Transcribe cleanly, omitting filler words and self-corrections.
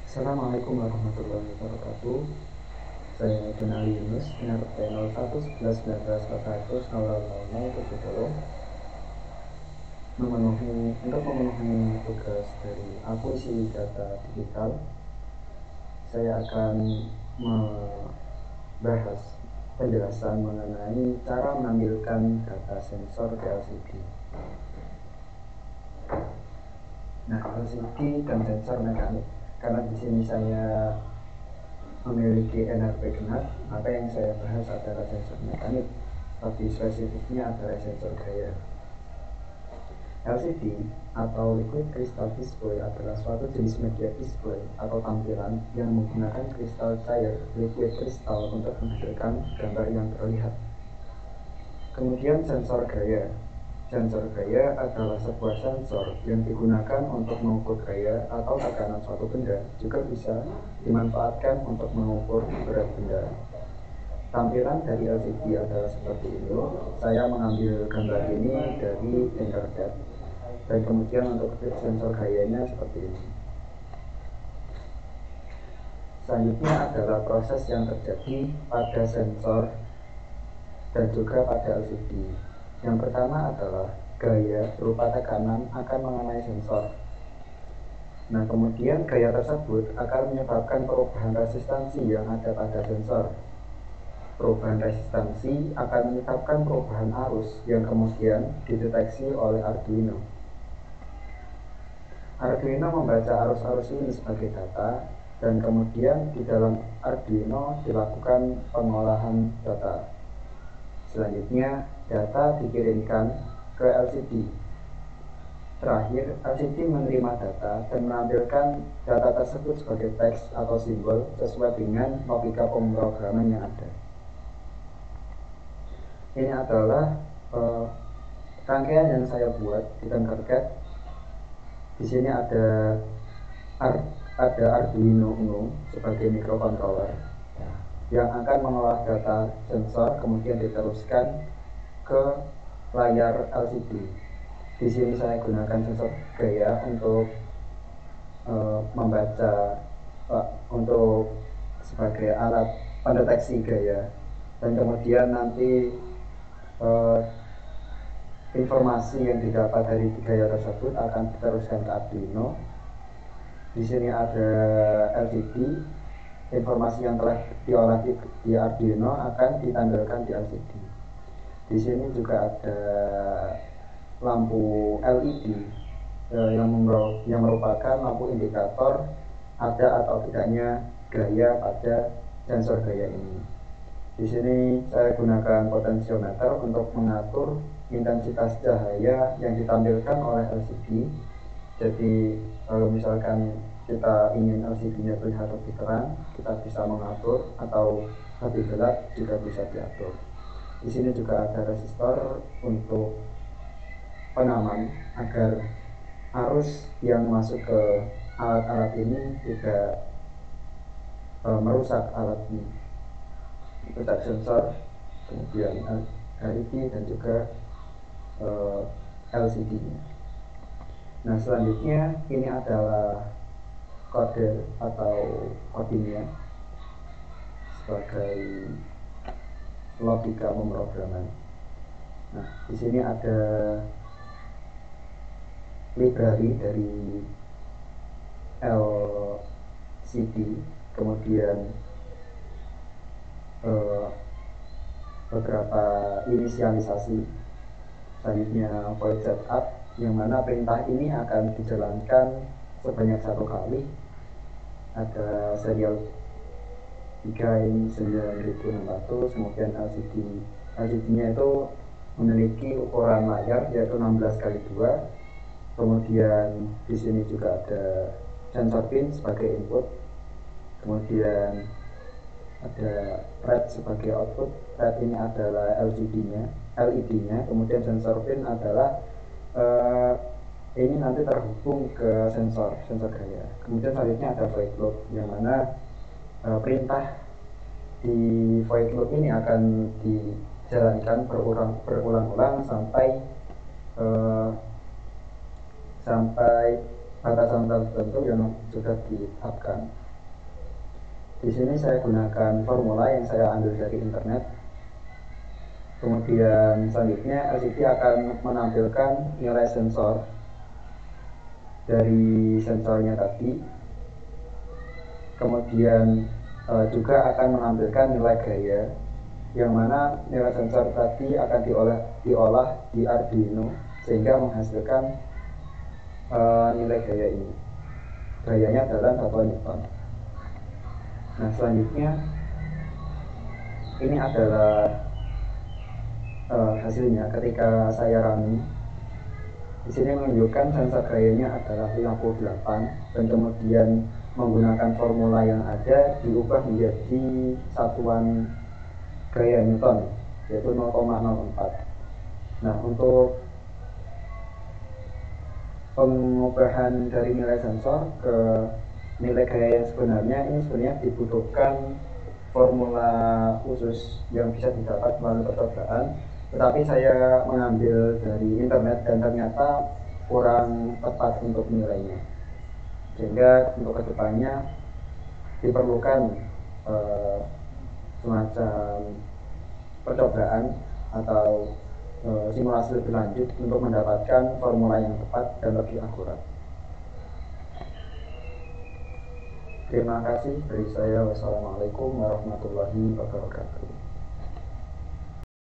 Assalamualaikum warahmatullahi wabarakatuh. Saya Donali Yunus, NRT 01111911000070, untuk memenuhi tugas dari akuisisi data digital. Saya akan membahas penjelasan mengenai cara menampilkan data sensor ke LCD. Nah, LCD dan sensor mekanik. Karena di sini saya memiliki NRP genap, maka yang saya bahas adalah sensor mekanik, tapi spesifiknya adalah sensor gaya. LCD atau Liquid Crystal Display adalah suatu jenis media display atau tampilan yang menggunakan kristal cair liquid kristal untuk menghasilkan gambar yang terlihat. Kemudian sensor gaya. Sensor gaya adalah sebuah sensor yang digunakan untuk mengukur gaya atau tekanan suatu benda, juga bisa dimanfaatkan untuk mengukur berat benda. Tampilan dari LCD adalah seperti ini. Saya mengambil gambar ini dari internet, dan kemudian untuk sensor gayanya seperti ini. Selanjutnya adalah proses yang terjadi pada sensor dan juga pada LCD. Yang pertama adalah gaya berupa tekanan akan mengenai sensor. Nah, kemudian gaya tersebut akan menyebabkan perubahan resistansi yang ada pada sensor. Perubahan resistansi akan menyebabkan perubahan arus yang kemudian dideteksi oleh Arduino. Arduino membaca arus-arus ini sebagai data, dan kemudian di dalam Arduino dilakukan pengolahan data. Selanjutnya, data dikirimkan ke LCD. Terakhir, LCD menerima data dan menampilkan data tersebut sebagai teks atau simbol sesuai dengan logika pemrograman yang ada. Ini adalah rangkaian yang saya buat di Tinkercad. Di sini ada Arduino Uno sebagai microcontroller yang akan mengolah data sensor, kemudian diteruskan ke layar LCD. Di sini saya gunakan sensor gaya untuk membaca, untuk sebagai alat pendeteksi gaya, dan kemudian nanti informasi yang didapat dari gaya tersebut akan diteruskan ke Arduino. Di sini ada LCD. Informasi yang telah diolah di Arduino akan ditampilkan di LCD. Di sini juga ada lampu LED yang merupakan lampu indikator ada atau tidaknya gaya pada sensor gaya ini. Di sini saya gunakan potensiometer untuk mengatur intensitas cahaya yang ditampilkan oleh LCD. Jadi kalau misalkan kita ingin LCD-nya terlihat lebih terang, kita bisa mengatur, atau lebih gelap juga bisa diatur. Di sini juga ada resistor untuk pengaman agar arus yang masuk ke alat-alat ini tidak merusak alat ini. Letak sensor, kemudian LED dan juga LCD-nya. Nah, selanjutnya ini adalah kode atau codingnya sebagai logika pemrograman. Nah, di sini ada library dari LCD, kemudian beberapa inisialisasi. Selanjutnya void setup, yang mana perintah ini akan dijalankan sebanyak 1 kali. Ada serial 3 ini 9600, kemudian LCD-nya itu memiliki ukuran layar yaitu 16x2. Kemudian di sini juga ada sensor pin sebagai input, kemudian ada red sebagai output. Red ini adalah LED-nya, kemudian sensor pin adalah ini nanti terhubung ke sensor gaya. Kemudian selanjutnya ada void loop, yang mana perintah di void loop ini akan dijalankan berulang-ulang sampai batasan tertentu yang sudah ditetapkan. Di sini saya gunakan formula yang saya ambil dari internet. Kemudian selanjutnya LCD akan menampilkan nilai sensor dari sensornya tadi. Kemudian juga akan menampilkan nilai gaya, yang mana nilai sensor tadi akan diolah di Arduino sehingga menghasilkan nilai gaya ini. Gayanya adalah 1 Newton. Nah, selanjutnya ini adalah hasilnya ketika saya running. Di sini menunjukkan sensor gayanya adalah 58 dan kemudian menggunakan formula yang ada diubah menjadi satuan gaya Newton, yaitu 0,04. Nah, untuk pengubahan dari nilai sensor ke nilai gaya yang sebenarnya, ini sebenarnya dibutuhkan formula khusus yang bisa didapat melalui percobaan, tetapi saya mengambil dari internet dan ternyata kurang tepat untuk nilainya, sehingga untuk kedepannya diperlukan semacam percobaan atau simulasi lebih lanjut untuk mendapatkan formula yang tepat dan lebih akurat. Terima kasih dari saya. Wassalamualaikum warahmatullahi wabarakatuh.